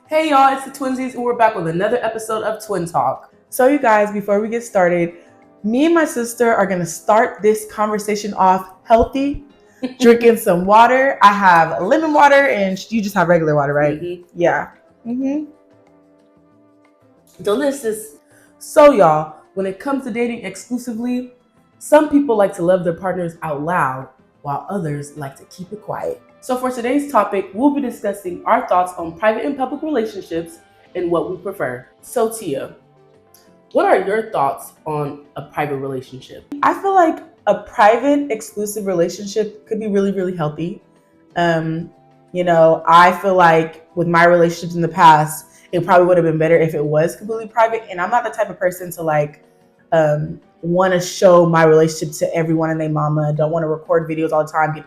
Hey y'all, it's the Twinsies and we're back with another episode of Twin Talk. So you guys, before we get started, me and my sister are going to start this conversation off healthy, drinking some water. I have lemon water and you just have regular water, right? Mm-hmm. Yeah. Mm-hmm. Delicious. So y'all, when it comes to dating exclusively, some people like to love their partners out loud while others like to keep it quiet. So for today's topic, we'll be discussing our thoughts on private and public relationships and what we prefer. So Tia, what are your thoughts on a private relationship? I feel like a private, exclusive relationship could be really, really healthy. I feel like with my relationships in the past, it probably would have been better if it was completely private. And I'm not the type of person to want to show my relationship to everyone and their mama. Don't want to record videos all the time.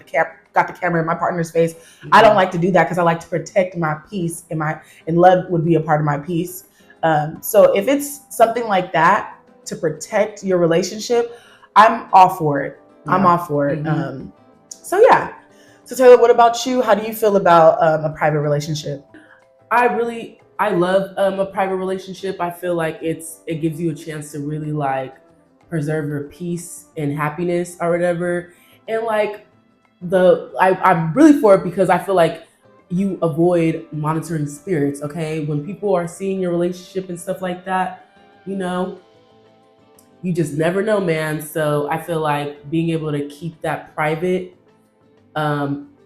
Got the camera in my partner's face. Mm-hmm. I don't like to do that because I like to protect my peace, and love would be a part of my peace. So if it's something like that to protect your relationship, I'm all for it. Yeah. I'm all for it. Mm-hmm. So Taylor, what about you? How do you feel about a private relationship? I love a private relationship. I feel like it gives you a chance to really like preserve your peace and happiness or whatever. And like I'm really for it because I feel like you avoid monitoring spirits, okay? When people are seeing your relationship and stuff like that, you just never know, man. So I feel like being able to keep that private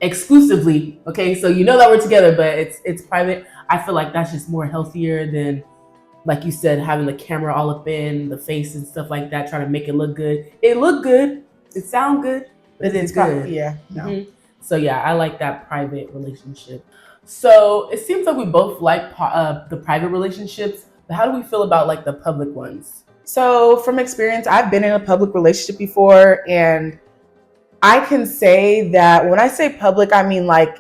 exclusively, okay? So you know that we're together, but it's private. I feel like that's just more healthier than, like you said, having the camera all up in the face and stuff like that, trying to make it look good. It look good, it sound good, but it's good. Yeah, no. Mm-hmm. So yeah, I like that private relationship. So it seems like we both like the private relationships, but how do we feel about like the public ones? So from experience, I've been in a public relationship before, and I can say that when I say public, I mean like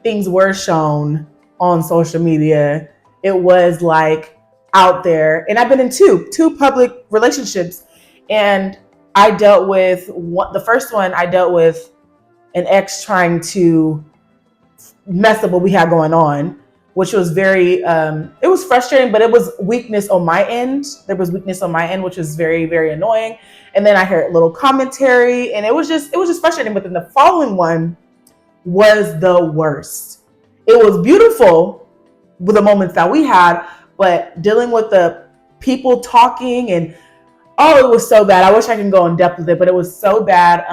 things were shown on social media. It was like out there, and I've been in two public relationships, and I dealt with the first one. I dealt with an ex trying to mess up what we had going on, which was very, it was frustrating, but it was weakness on my end. There was weakness on my end, which was very, very annoying. And then I heard a little commentary, and it was just frustrating. But then the following one was the worst. It was beautiful with the moments that we had, but dealing with the people talking and, oh, it was so bad. I wish I could go in depth with it, but it was so bad.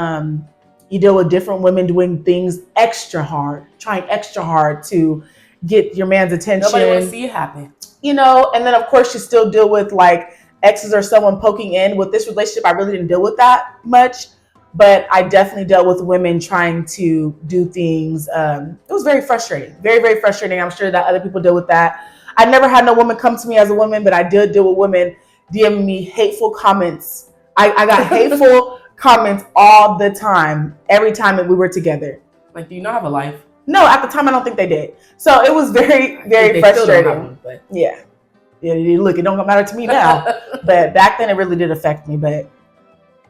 You deal with different women doing things trying extra hard to get your man's attention. Nobody wants to see it happen. And then of course you still deal with like exes or someone poking in. With this relationship, I really didn't deal with that much, but I definitely dealt with women trying to do things. It was very frustrating, very, very frustrating. I'm sure that other people deal with that. I never had no woman come to me as a woman, but I did deal with women DMing me hateful comments. I got hateful comments all the time, every time that we were together. Like, do you not have a life? No, at the time I don't think they did. So it was very, very frustrating. One, yeah. Look, it don't matter to me now, but back then it really did affect me. But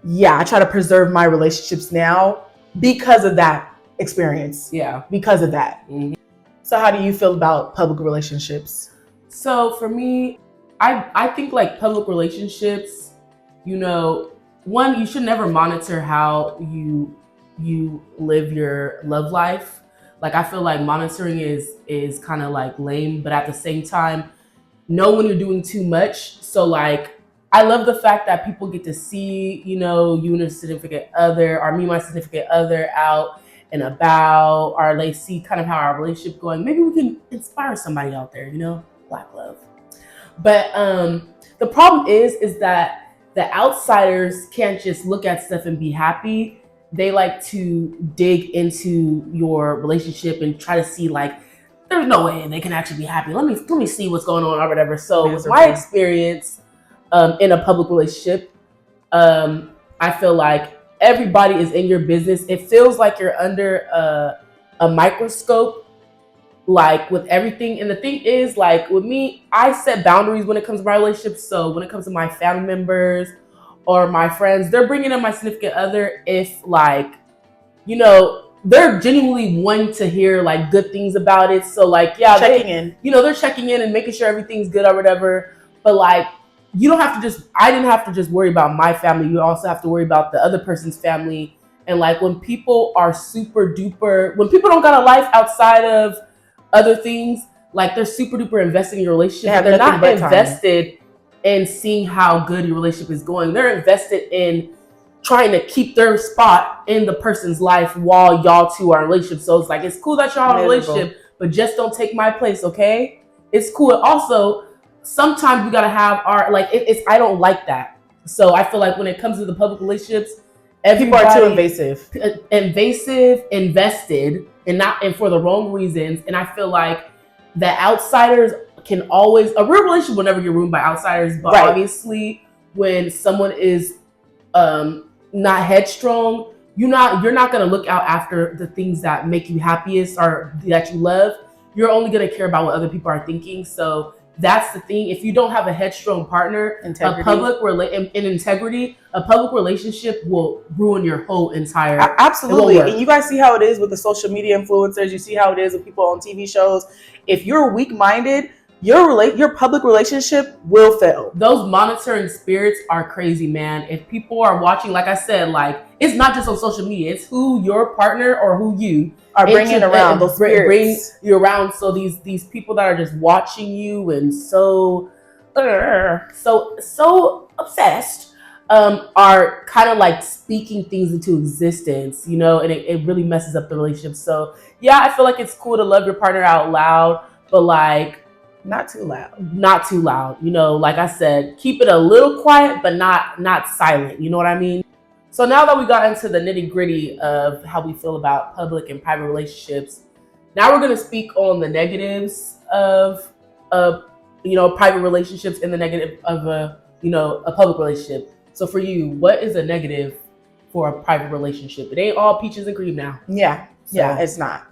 yeah, I try to preserve my relationships now because of that experience. Yeah, because of that. Mm-hmm. So how do you feel about public relationships? So for me, I think like public relationships, one, you should never monitor how you live your love life. Like, I feel like monitoring is kind of like lame, but at the same time, know when you're doing too much. So like, I love the fact that people get to see, you and a significant other, or me and my significant other out and about, or they see kind of how our relationship going. Maybe we can inspire somebody out there, Black love. But the problem is that the outsiders can't just look at stuff and be happy. They like to dig into your relationship and try to see like, there's no way they can actually be happy. Let me see what's going on or whatever. So with my experience in a public relationship, I feel like everybody is in your business. It feels like you're under a microscope, like with everything. And the thing is, like with me, I set boundaries when it comes to my relationships. So when it comes to my family members or my friends, they're bringing in my significant other if like, they're genuinely wanting to hear like good things about it. So like, yeah, checking in. they're checking in and making sure everything's good or whatever. But like, you don't have to I didn't have to just worry about my family. You also have to worry about the other person's family. And like, when people are super duper, when people don't got a life outside of other things, like they're super duper invested in your relationship. They're not invested in seeing how good your relationship is going. They're invested in trying to keep their spot in the person's life while y'all two are in a relationship. So it's like, it's cool that y'all in a relationship, but just don't take my place, okay? It's cool. Also, sometimes we gotta have our, like, it's I don't like that. So I feel like when it comes to the public relationships, people are too invasive, invested, and for the wrong reasons. And I feel like that outsiders can always, a real relationship will never get ruined by outsiders, but obviously when someone is not headstrong, you're not going to look out after the things that make you happiest or that you love. You're only going to care about what other people are thinking. So that's the thing. If you don't have a headstrong partner, integrity, a public relationship will ruin your whole entire. Absolutely. And you guys see how it is with the social media influencers. You see how it is with people on TV shows. If you're weak-minded, your public relationship will fail. Those monitoring spirits are crazy, man. If people are watching, like I said, like, it's not just on social media. It's who your partner or who you are bringing around. Those spirits bring you around. So these people that are just watching you and so obsessed are kind of like speaking things into existence, you know, and it really messes up the relationship. So yeah, I feel like it's cool to love your partner out loud, but like, not too loud. Not too loud. You know, like I said, keep it a little quiet, but not silent. You know what I mean? So now that we got into the nitty gritty of how we feel about public and private relationships, now we're going to speak on the negatives of, private relationships and the negative of a public relationship. So for you, what is a negative for a private relationship? It ain't all peaches and cream now. Yeah. So. Yeah, it's not.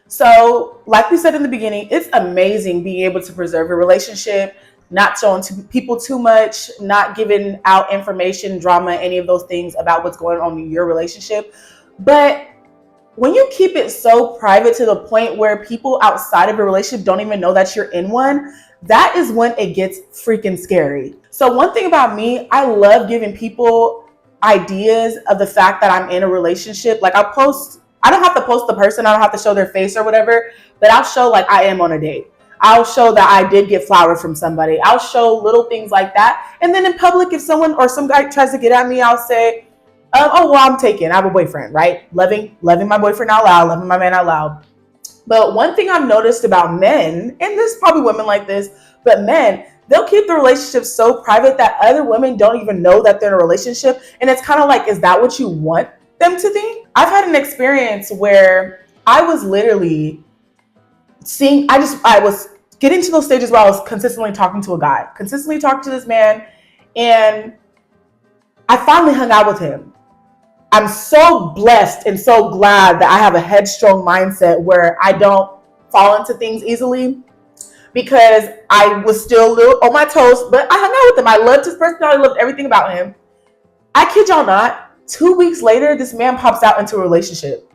So, like we said in the beginning, it's amazing being able to preserve a relationship, not showing people too much, not giving out information, drama, any of those things about what's going on in your relationship. But when you keep it so private to the point where people outside of a relationship don't even know that you're in one, that is when it gets freaking scary. So one thing about me, I love giving people ideas of the fact that I'm in a relationship. Like I don't have to post the person, I don't have to show their face or whatever, but I'll show like I am on a date. I'll show that I did get flowers from somebody. I'll show little things like that. And then in public, if someone or some guy tries to get at me, I'll say, oh, well, I'm taken. I have a boyfriend, right? Loving my boyfriend out loud, loving my man out loud. But one thing I've noticed about men, and there's probably women like this, but men, they'll keep the relationship so private that other women don't even know that they're in a relationship. And it's kind of like, is that what you want them to think? I've had an experience where I was literally I was getting to those stages where I was consistently talking to this man, and I finally hung out with him. I'm so blessed and so glad that I have a headstrong mindset where I don't fall into things easily, because I was still a little on my toes, but I hung out with him. I loved his personality, I loved everything about him. I kid y'all not, 2 weeks later, this man pops out into a relationship.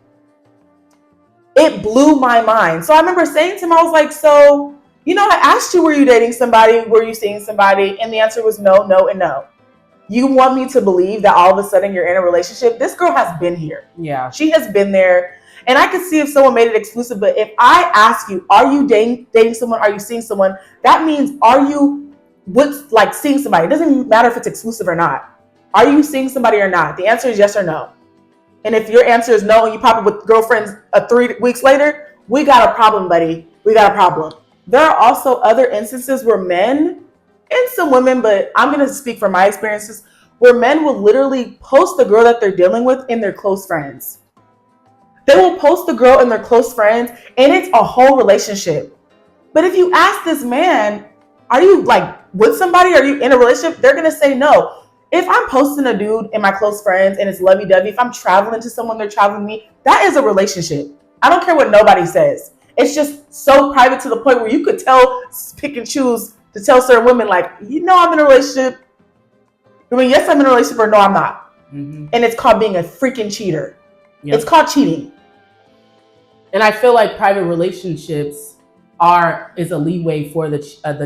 It blew my mind. So I remember saying to him, I was like, so, I asked you, were you dating somebody? Were you seeing somebody? And the answer was no, no, and no. You want me to believe that all of a sudden you're in a relationship? This girl has been here. Yeah. She has been there. And I could see if someone made it exclusive, but if I ask you, are you dating someone? Are you seeing someone? That means, are you seeing somebody? It doesn't matter if it's exclusive or not. Are you seeing somebody or not? The answer is yes or no. And if your answer is no and you pop up with girlfriends 3 weeks later, we got a problem, buddy. We got a problem. There are also other instances where men, and some women, but I'm going to speak from my experiences, where men will literally post the girl that they're dealing with in their close friends. They will post the girl in their close friends, and it's a whole relationship. But if you ask this man, are you with somebody? Are you in a relationship? They're going to say no. If I'm posting a dude in my close friends and it's lovey-dovey, if I'm traveling to someone, they're traveling to me, that is a relationship. I don't care what nobody says. It's just so private to the point where you could pick and choose to tell certain women, I'm in a relationship. I mean, yes, I'm in a relationship, or no, I'm not. Mm-hmm. And it's called being a freaking cheater. Yep. It's called cheating. And I feel like private relationships is a leeway for the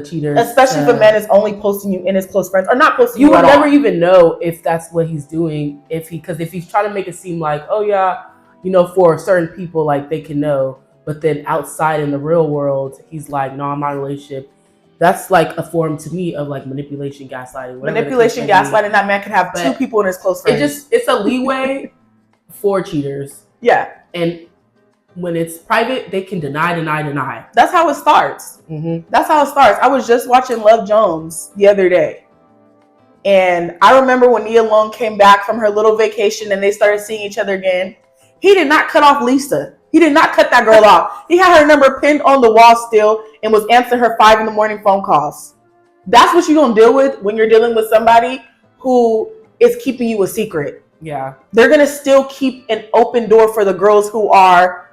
cheaters, especially if a man is only posting you in his close friends or not posting you you would at never all. even know if that's what he's doing, because if he's trying to make it seem like, oh yeah, for certain people, like they can know, but then outside in the real world he's like, no, I'm not in a relationship. That's like a form to me of like manipulation, gaslighting, Manipulation, gaslighting. That man can have 2 people in his close friends. It's a leeway for cheaters. Yeah. And when it's private, they can deny. That's how it starts. Mm-hmm. That's how it starts. I was just watching Love Jones the other day. And I remember when Nia Long came back from her little vacation and they started seeing each other again. He did not cut off Lisa. He did not cut that girl off. He had her number pinned on the wall still and was answering her 5 a.m. phone calls. That's what you're going to deal with when you're dealing with somebody who is keeping you a secret. Yeah. They're going to still keep an open door for the girls who are,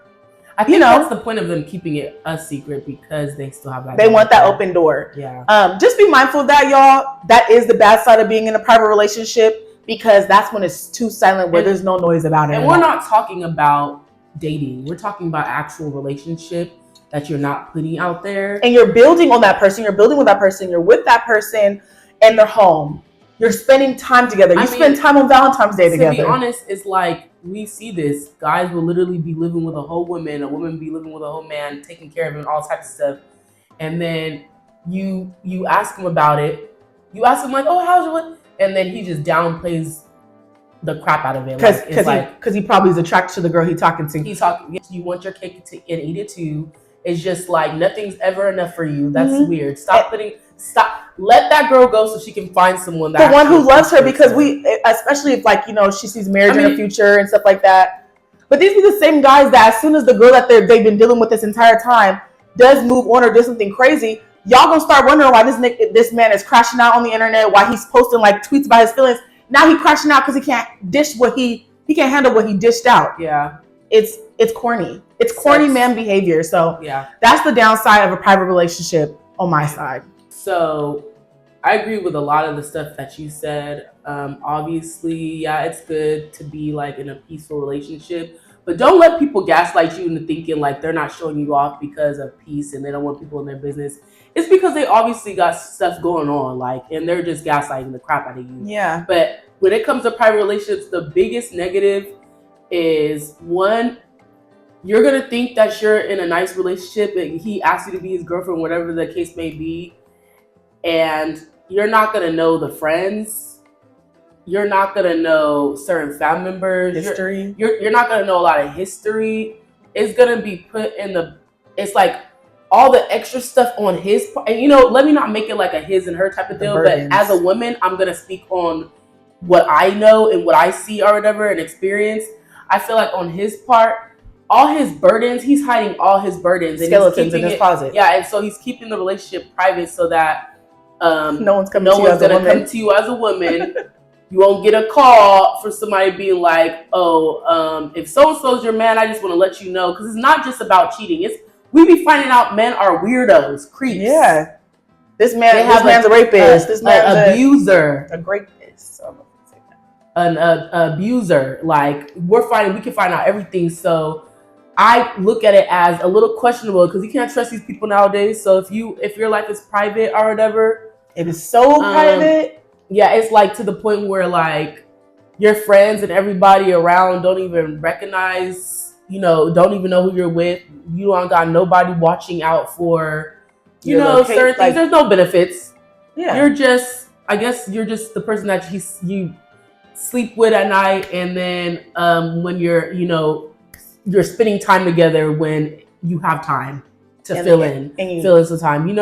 I think that's the point of them keeping it a secret, because they still have that. They want that open door. Yeah. Just be mindful of that, y'all. That is the bad side of being in a private relationship, because that's when it's too silent, where there's no noise about it. And we're not talking about dating. We're talking about actual relationship that you're not putting out there. And you're building on that person. You're building with that person. You're with that person and they're home. You're spending time together. You spend time on Valentine's Day together. To be honest, it's like we see this. Guys will literally be living with a whole woman. A woman be living with a whole man, taking care of him, all types of stuff. And then you ask him about it. You ask him like, "Oh, how's your what?" And then he just downplays the crap out of it. Because he probably is attracted to the girl he's talking to. He's talking. You want your cake and eat it too. It's just like nothing's ever enough for you. That's weird. Stop. Let that girl go so she can find someone the one who loves her, because especially if she sees marriage in the future and stuff like that. But these are the same guys that as soon as the girl that they've been dealing with this entire time does move on or does something crazy, y'all gonna start wondering why this man is crashing out on the internet, why he's posting like tweets about his feelings. Now he's crashing out because he can't can't handle what he dished out. Yeah. It's corny. It's corny man behavior. So yeah, that's the downside of a private relationship on my side. So I agree with a lot of the stuff that you said. Obviously, yeah, it's good to be like in a peaceful relationship, but don't let people gaslight you into thinking like they're not showing you off because of peace and they don't want people in their business. It's because they obviously got stuff going on, and they're just gaslighting the crap out of you. Yeah. But when it comes to private relationships, the biggest negative is, one, you're gonna think that you're in a nice relationship and he asks you to be his girlfriend, whatever the case may be, and you're not gonna know the friends. You're not gonna know certain family members. History. You're not gonna know a lot of history. It's gonna be put in it's like all the extra stuff on his part. And let me not make it like a his and her type of deal. But as a woman, I'm gonna speak on what I know and what I see or whatever and experience. I feel like on his part, all his burdens, he's hiding all his burdens. Skeletons in his closet. Yeah, and so he's keeping the relationship private so that no one's gonna come to you as a woman. You won't get a call for somebody being like, "Oh, if so and so's your man, I just want to let you know," because it's not just about cheating. We be finding out men are weirdos, creeps. Yeah, this man's a rapist. This man's an abuser, a rapist. So an abuser. Like we can find out everything. So I look at it as a little questionable because you can't trust these people nowadays. So if your life is private or whatever, it is so private. Yeah, it's like to the point where like your friends and everybody around don't even recognize, don't even know who you're with. You don't got nobody watching out for, certain things. There's no benefits. Yeah, you're just the person that you sleep with at night, and then when you're spending time together when you have time to fill in some time.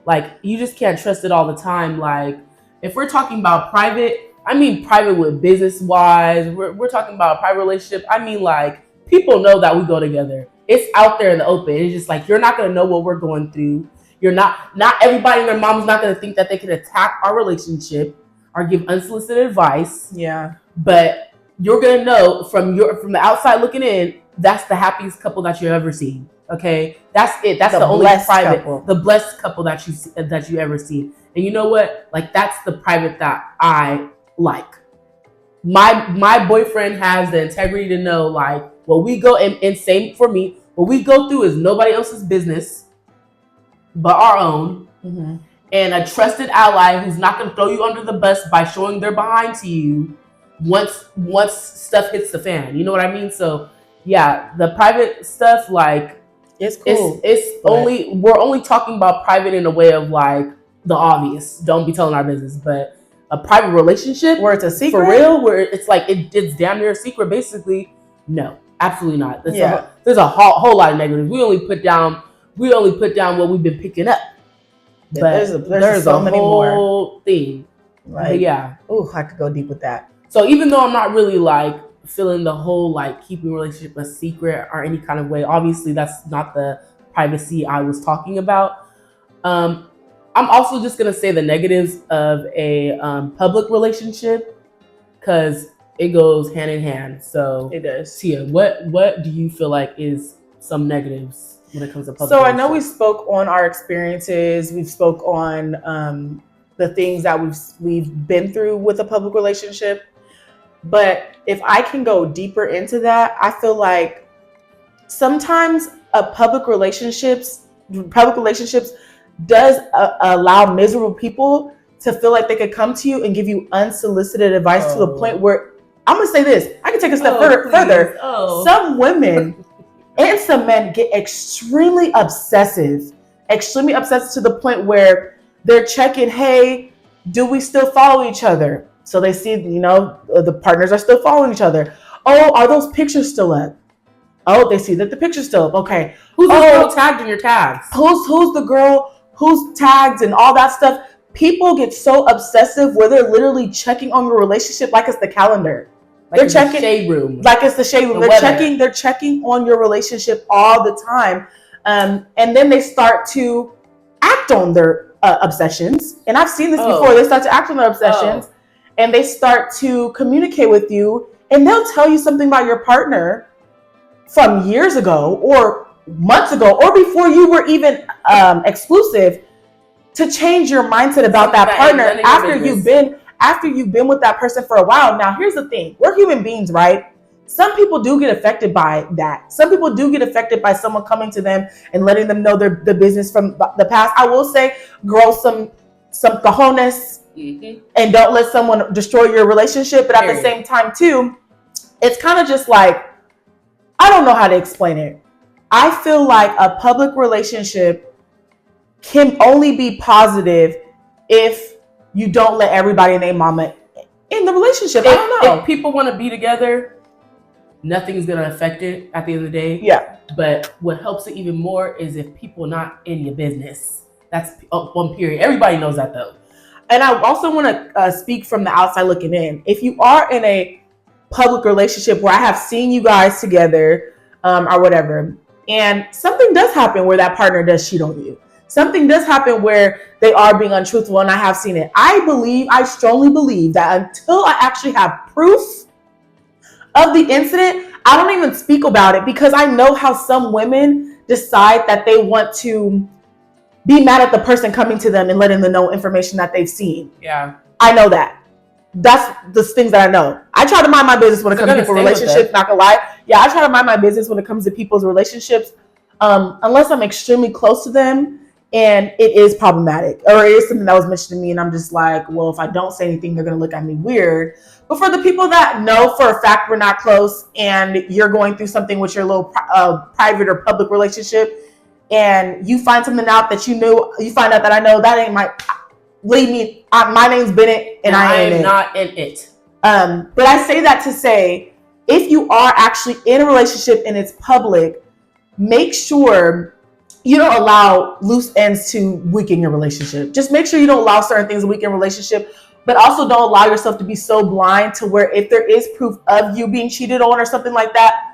Like you just can't trust it all the time. Like if we're talking about private, I mean private with business wise. We're talking about a private relationship. I mean like people know that we go together. It's out there in the open. It's just like you're not gonna know what we're going through. You're not everybody and their mom's not gonna think that they can attack our relationship or give unsolicited advice. Yeah. But you're gonna know from the outside looking in, that's the happiest couple that you've ever seen. Okay, that's it. That's the only private, couple. The blessed couple that you ever see. And you know what? Like that's the private that I like. My boyfriend has the integrity to know like when we go and same for me What we go through is nobody else's business but our own. Mm-hmm. And a trusted ally who's not going to throw you under the bus by showing their behind to you once stuff hits the fan. You know what I mean? So yeah, the private stuff, like, it's cool. It's only, we're only talking about private in a way of like the obvious. Don't be telling our business, but a private relationship where it's a secret, for real, where it's like it's damn near a secret, basically. No, absolutely not. There's a whole lot of negatives. We only put down what we've been picking up. But there's so many more thing. Like, yeah. Oh, I could go deep with that. So even though I'm not really like feeling the whole like keeping a relationship a secret or any kind of way, obviously that's not the privacy I was talking about. I'm also just gonna say the negatives of a public relationship, because it goes hand in hand. So it does. Tia, what do you feel like is some negatives when it comes to public? So I know we spoke on our experiences. We spoke on the things that we've been through with a public relationship. But if I can go deeper into that, I feel like sometimes public relationships does allow miserable people to feel like they could come to you and give you unsolicited advice to the point where, I'm gonna say this, I can take a step further. Some women and some men get extremely obsessive to the point where they're checking, hey, do we still follow each other? So they see, the partners are still following each other. Oh, are those pictures still up? Oh, they see that the picture's still up. Okay. Who's the girl tagged in your tags? Who's the girl who's tagged and all that stuff? People get so obsessive where they're literally checking on your relationship like it's the calendar. They're checking the shade room. Like it's the shade room. They're checking on your relationship all the time. And then they start to act on their obsessions. And I've seen this before. They start to act on their obsessions and they start to communicate with you, and they'll tell you something about your partner from years ago or months ago or before you were even exclusive, to change your mindset about that partner after you've been with that person for a while. Now, here's the thing. We're human beings, right? Some people do get affected by that. Some people do get affected by someone coming to them and letting them know the business from the past. I will say, grow some cojones, and don't let someone destroy your relationship. But at the same time, too, it's kind of just like, I don't know how to explain it. I feel like a public relationship can only be positive if you don't let everybody and their mama in the relationship. I don't know. If people want to be together, nothing's going to affect it at the end of the day. Yeah. But what helps it even more is if people not in your business. That's one period. Everybody knows that, though. And I also want to speak from the outside looking in. If you are in a public relationship where I have seen you guys together or whatever, and something does happen where that partner does cheat on you, something does happen where they are being untruthful, and I have seen it, I strongly believe that until I actually have proof of the incident, I don't even speak about it, because I know how some women decide that they want to be mad at the person coming to them and letting them know information that they've seen. Yeah. I know that. That's the things that I know. I try to mind my business when it comes to people's relationships, not gonna lie. Yeah, I try to mind my business when it comes to people's relationships, unless I'm extremely close to them and it is problematic, or it is something that was mentioned to me and I'm just like, well, if I don't say anything, they're gonna look at me weird. But for the people that know for a fact we're not close and you're going through something with your little private or public relationship, and you find something out that you find out that I know, that ain't believe me, my name's Bennett and I am not in it. But I say that to say, if you are actually in a relationship and it's public, make sure you don't allow loose ends to weaken your relationship. Just make sure you don't allow certain things to weaken your relationship, but also don't allow yourself to be so blind to where if there is proof of you being cheated on or something like that,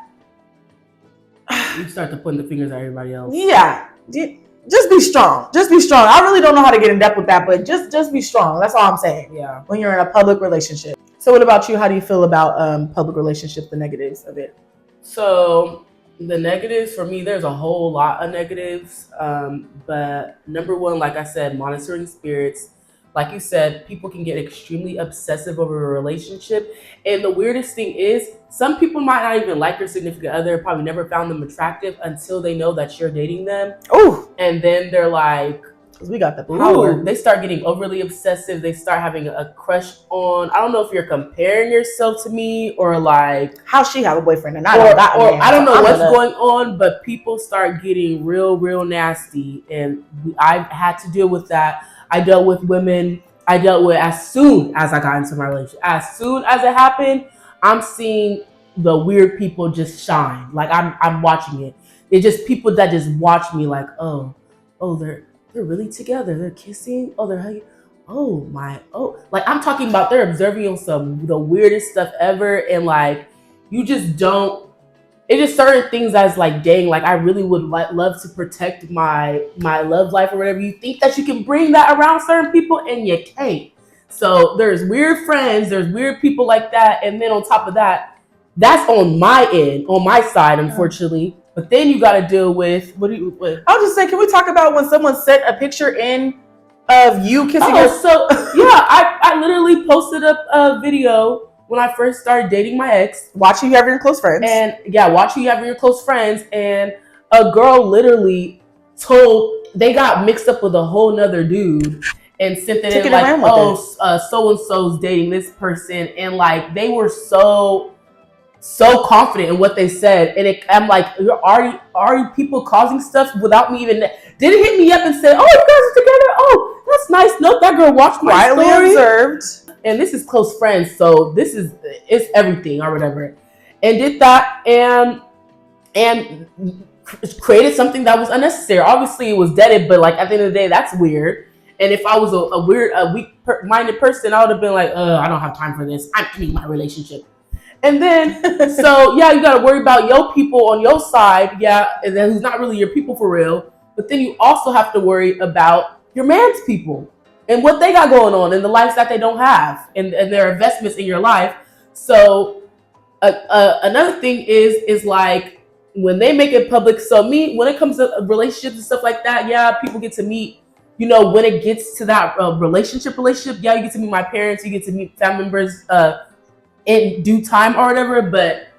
you start to point the fingers at everybody else. Yeah. Just be strong. Just be strong. I really don't know how to get in depth with that, but just be strong. That's all I'm saying. Yeah. When you're in a public relationship. So what about you? How do you feel about public relationships, the negatives of it? So the negatives for me, there's a whole lot of negatives. But number one, like I said, monitoring spirits. like you said, people can get extremely obsessive over a relationship. And the weirdest thing is, some people might not even like your significant other, probably never found them attractive until they know that you're dating them. Ooh. And then they're like, because we got the power. They start getting overly obsessive. They start having a crush on. I don't know if you're comparing yourself to me or like how she have a boyfriend and I don't know what's going on, but people start getting real nasty, and I had to deal with that. I dealt with women. I dealt with as soon as I got into my relationship. As soon as it happened, I'm seeing the weird people just shine. Like I'm watching it. It's just people that just watch me like, oh, they're really together. They're kissing. Oh, they're hugging. Like I'm talking about they're observing on the weirdest stuff ever, and like you just don't. It's just certain things that's like, dang, like I really would love to protect my love life or whatever. You think that you can bring that around certain people, and you can't. So there's weird friends, there's weird people like that, and then on top of that, that's on my end, on my side, unfortunately. But then you got to deal with I'll just say, can we talk about when someone sent a picture in of you kissing her? So yeah, I literally posted up a video when I first started dating my ex. Watching you having your close friends. And yeah, watching you having your close friends. And a girl literally they got mixed up with a whole nother dude and sent it in like, so-and-so's dating this person. And like, they were so confident in what they said, and I'm like, are you people causing stuff without me even? Didn't hit me up and say, oh, you guys are together. Oh, that's nice. Nope, that girl watched my story. Observed. And this is close friends, so it's everything or whatever. And did that and created something that was unnecessary. Obviously, it was deaded, but like at the end of the day, that's weird. And if I was a weak-minded person, I would have been like, I don't have time for this. I'm ending my relationship. And then, so yeah, you got to worry about your people on your side. Yeah. And then who's not really your people for real. But then you also have to worry about your man's people and what they got going on and the lives that they don't have and their investments in your life. So another thing is like when they make it public. So when it comes to relationships and stuff like that, yeah, people get to meet, when it gets to that relationship, yeah, you get to meet my parents, you get to meet family members, in due time or whatever. But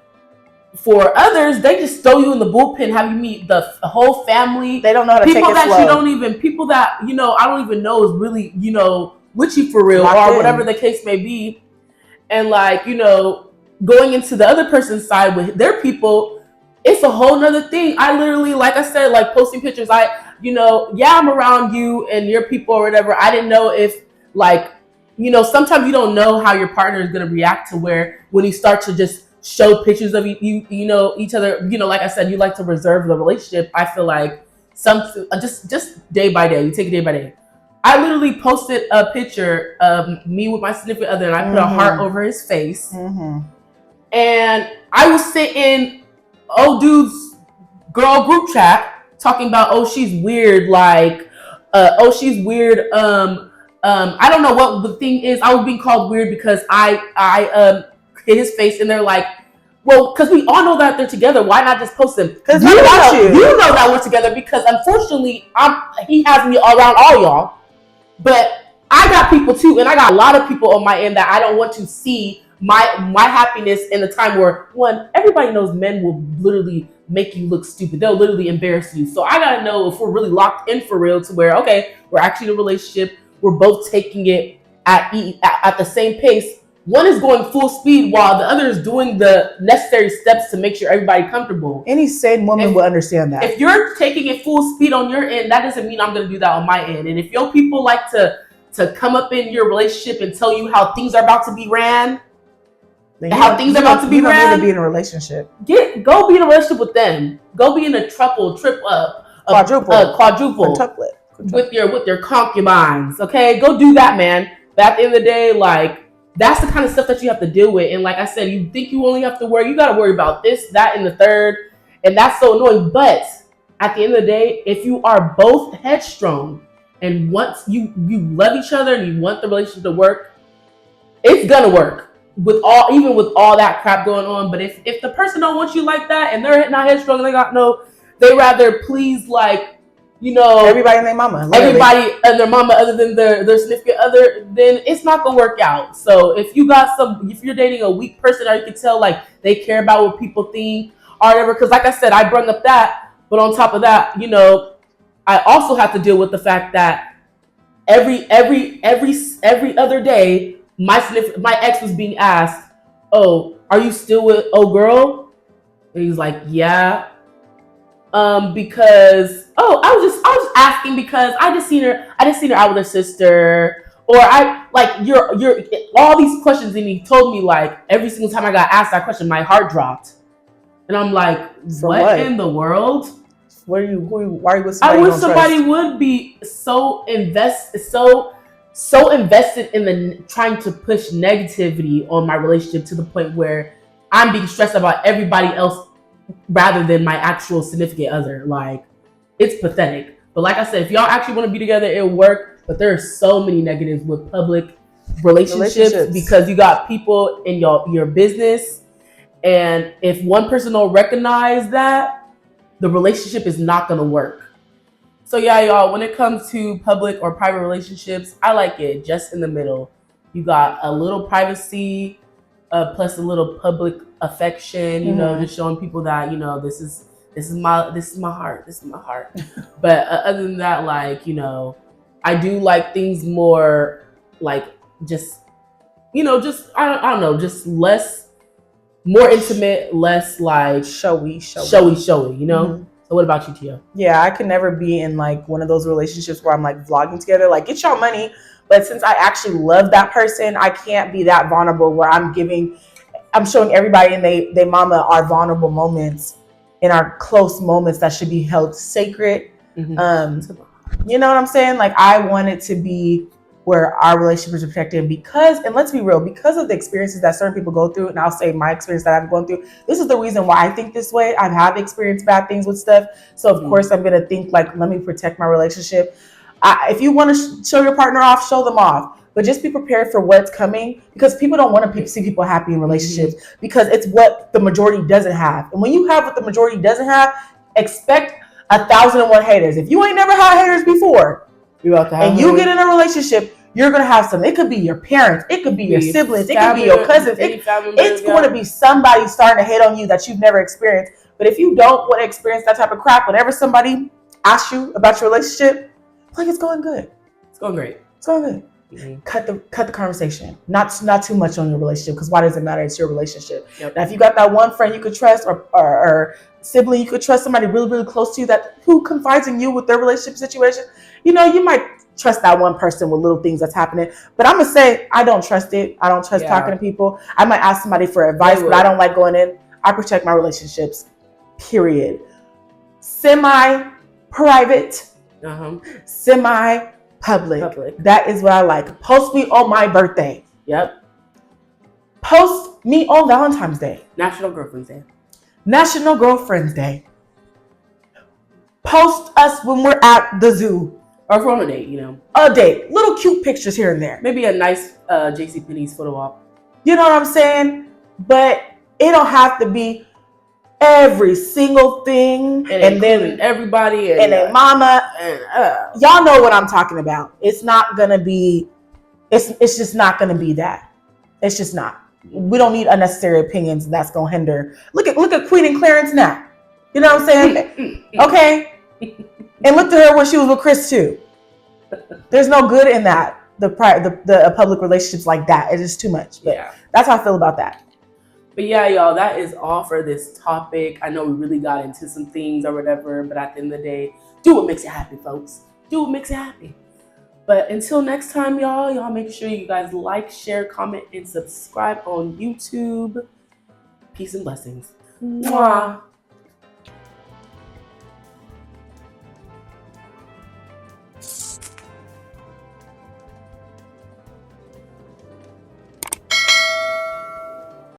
for others, they just throw you in the bullpen, have you meet the whole family. They don't know how to take it slow. People that I don't even know is really with you for real, or whatever the case may be. And like going into the other person's side with their people, it's a whole nother thing. I literally, like I said, like posting pictures, I'm around you and your people or whatever. I didn't know if like sometimes you don't know how your partner is going to react to where when you start to just show pictures of each other, like I said, you like to reserve the relationship. I feel like just day by day, you take it day by day. I literally posted a picture of me with my significant other and I put a heart over his face. Mm-hmm. And I was sitting old dude's girl group chat talking about, she's weird. Like, she's weird. I don't know what the thing is. I was being called weird because I hit his face, and they're like, well, because we all know that they're together. Why not just post them? Because you know that we're together. Because unfortunately, he has me around all y'all, but I got people too, and I got a lot of people on my end that I don't want to see my happiness in the time where everybody knows men will literally make you look stupid. They'll literally embarrass you. So I gotta know if we're really locked in for real to where we're actually in a relationship. We're both taking it at the same pace. One is going full speed while the other is doing the necessary steps to make sure everybody comfortable. Any sane woman will understand that. If you're taking it full speed on your end, that doesn't mean I'm going to do that on my end. And if your people like to come up in your relationship and tell you how things are about to be ran, you don't need to be in a relationship. Go be in a relationship with them. Go be in a quadruple. With your concubines, okay? Go do that, man. But at the end of the day, like, that's the kind of stuff that you have to deal with. And like I said, you think you only have to worry, you got to worry about this, that, and the third. And that's so annoying. But at the end of the day, if you are both headstrong and once you love each other and you want the relationship to work, it's gonna work even with all that crap going on. But if the person don't want you like that and they're not headstrong, they rather please like you know, everybody and their mama, literally. everybody and their mama other than their significant other, then it's not gonna work out. So if you're dating a weak person, or you can tell like they care about what people think or whatever, because like I said, I brought up that, but on top of that, you know, I also have to deal with the fact that every other day, my ex was being asked, "Oh, are you still with oh girl?" And he's like, "Yeah." Because I was asking because I just seen her out with her sister, or I like you're all these questions, and he told me like every single time I got asked that question, my heart dropped, and I'm like, what in the world? Why are you with somebody? I wish somebody would be so invested in the trying to push negativity on my relationship to the point where I'm being stressed about everybody else rather than my actual significant other. Like, it's pathetic. But like I said, if y'all actually want to be together, it'll work. But there are so many negatives with public relationships because you got people in your business, and if one person don't recognize that, the relationship is not going to work. So yeah, y'all, when it comes to public or private relationships, I like it just in the middle. You got a little privacy, plus a little public affection, you know, just showing people that, you know, this is my heart. But other than that, like, you know, I do like things more like just, you know, just I don't know, just more intimate, less like showy, you know? So what about you, Tia? Yeah, I could never be in like one of those relationships where I'm like vlogging together, like get y'all money. But since I actually love that person, I can't be that vulnerable where I'm showing everybody and they mama our vulnerable moments in our close moments that should be held sacred. You know what I'm saying? Like I want it to be where our relationship is protected because, and let's be real, because of the experiences that certain people go through, and I'll say my experience that I've gone through, this is the reason why I think this way. I have experienced bad things with stuff. So of course I'm going to think like, let me protect my relationship. If you want to show your partner off, show them off. But just be prepared for what's coming because people don't want to see people happy in relationships because it's what the majority doesn't have. And when you have what the majority doesn't have, expect 1,001 haters. If you ain't never had haters before, and you get in a relationship, you're going to have some. It could be your parents. It could be your siblings. It could be your cousins. It's going to be somebody starting to hate on you that you've never experienced. But if you don't want to experience that type of crap, whenever somebody asks you about your relationship, like it's going good. It's going great. It's going good. Cut the conversation. Not too much on your relationship because why does it matter? It's your relationship. Now, if you got that one friend you could trust or sibling you could trust, somebody really, really close to you who confides in you with their relationship situation, you know, you might trust that one person with little things that's happening. But I'm going to say, I don't trust it. I don't trust talking to people. I might ask somebody for advice, but I don't like going in. I protect my relationships, period. Semi-private, semi-public. That is what I like. Post me on my birthday. Yep. Post me on Valentine's Day. National Girlfriend's Day. National Girlfriend's Day. Post us when we're at the zoo. Or if we're on a date, you know. A date. Little cute pictures here and there. Maybe a nice JCPenney's photo op. You know what I'm saying? But it don't have to be every single thing. And then everybody. And then mama. Y'all know what I'm talking about. It's not going to be. It's just not going to be that. It's just not. We don't need unnecessary opinions that's going to hinder. Look at Twiin and Clarence now. You know what I'm saying? Okay. And look at her when she was with Chris too. There's no good in that. The public relationships like that. It's just too much. But that's how I feel about that. But yeah, y'all, that is all for this topic. I know we really got into some things or whatever, but at the end of the day, do what makes you happy, folks. Do what makes you happy. But until next time, y'all make sure you guys like, share, comment, and subscribe on YouTube. Peace and blessings. Mwah.